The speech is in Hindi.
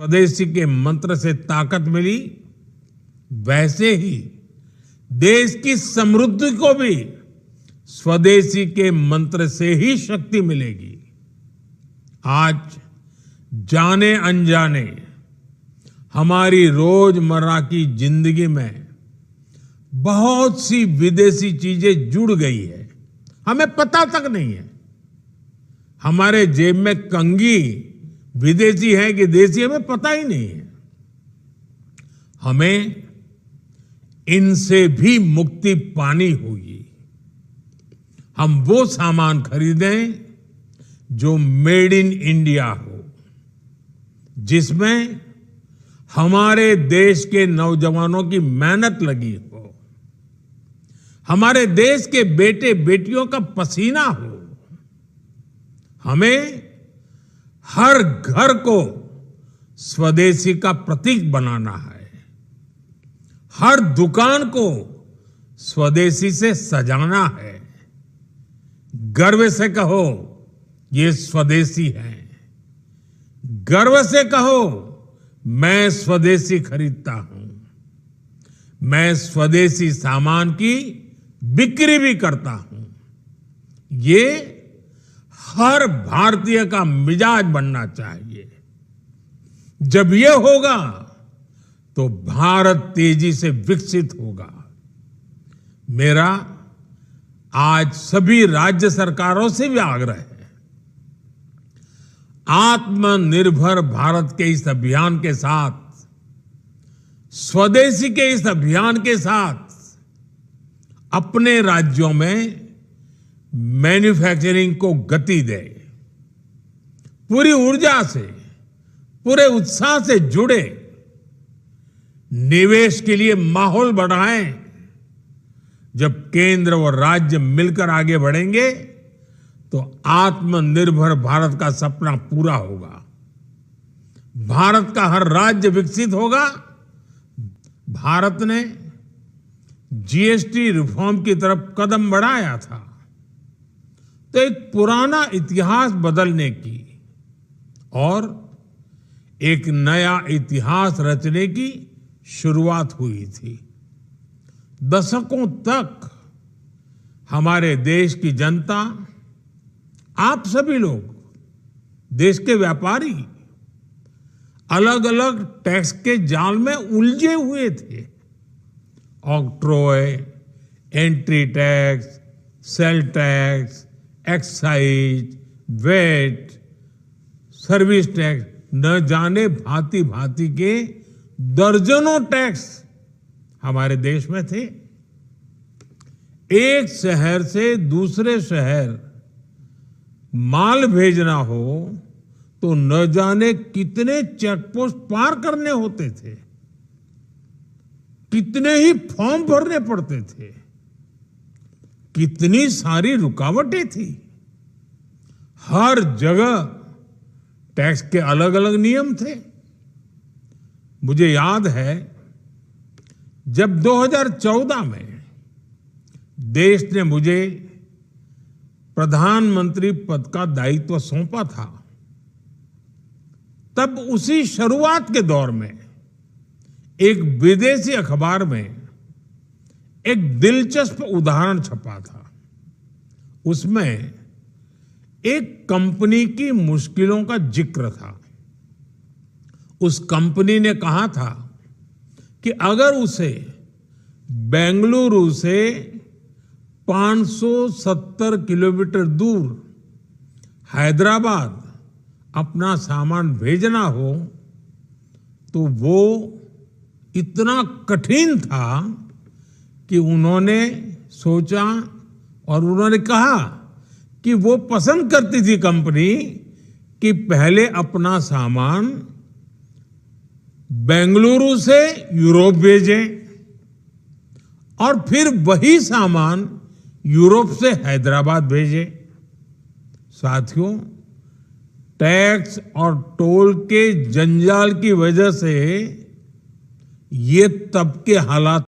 स्वदेशी के मंत्र से ताकत मिली, वैसे ही देश की समृद्धि को भी स्वदेशी के मंत्र से ही शक्ति मिलेगी। आज जाने अनजाने हमारी रोजमर्रा की जिंदगी में बहुत सी विदेशी चीजें जुड़ गई है, हमें पता तक नहीं है। हमारे जेब में कंघी विदेशी है कि देसी, हमें पता ही नहीं है। हमें इनसे भी मुक्ति पानी होगी। हम वो सामान खरीदें जो मेड इन इंडिया हो, जिसमें हमारे देश के नौजवानों की मेहनत लगी हो, हमारे देश के बेटे बेटियों का पसीना हो। हमें हर घर को स्वदेशी का प्रतीक बनाना है, हर दुकान को स्वदेशी से सजाना है। गर्व से कहो ये स्वदेशी है, गर्व से कहो मैं स्वदेशी खरीदता हूं, मैं स्वदेशी सामान की बिक्री भी करता हूं। ये हर भारतीय का मिजाज बनना चाहिए। जब ये होगा तो भारत तेजी से विकसित होगा। मेरा आज सभी राज्य सरकारों से भी आग्रह है, आत्मनिर्भर भारत के इस अभियान के साथ, स्वदेशी के इस अभियान के साथ अपने राज्यों में मैन्युफैक्चरिंग को गति दे, पूरी ऊर्जा से, पूरे उत्साह से जुड़े, निवेश के लिए माहौल बढ़ाएं। जब केंद्र और राज्य मिलकर आगे बढ़ेंगे तो आत्मनिर्भर भारत का सपना पूरा होगा, भारत का हर राज्य विकसित होगा। भारत ने जीएसटी रिफॉर्म की तरफ कदम बढ़ाया था, तो एक पुराना इतिहास बदलने की और एक नया इतिहास रचने की शुरुआत हुई थी। दशकों तक हमारे देश की जनता, आप सभी लोग, देश के व्यापारी अलग अलग टैक्स के जाल में उलझे हुए थे। Octroi, entry tax, sale tax, excise, VAT, service tax, न जाने भांति भांति के दर्जनों टैक्स हमारे देश में थे। एक शहर से दूसरे शहर माल भेजना हो तो न जाने कितने चेकपोस्ट पार करने होते थे, कितने ही फॉर्म भरने पड़ते थे, कितनी सारी रुकावटें थी। हर जगह टैक्स के अलग अलग नियम थे। मुझे याद है जब 2014 में देश ने मुझे प्रधानमंत्री पद का दायित्व सौंपा था, तब उसी शुरुआत के दौर में एक विदेशी अखबार में एक दिलचस्प उदाहरण छपा था। उसमें एक कंपनी की मुश्किलों का जिक्र था। उस कंपनी ने कहा था कि अगर उसे बेंगलुरु से 570 किलोमीटर दूर हैदराबाद अपना सामान भेजना हो तो वो इतना कठिन था कि उन्होंने सोचा और उन्होंने कहा कि वो पसंद करती थी कंपनी कि पहले अपना सामान बेंगलुरु से यूरोप भेजें और फिर वही सामान यूरोप से हैदराबाद भेजें। साथियों, टैक्स और टोल के जंजाल की वजह से ये तब के हालात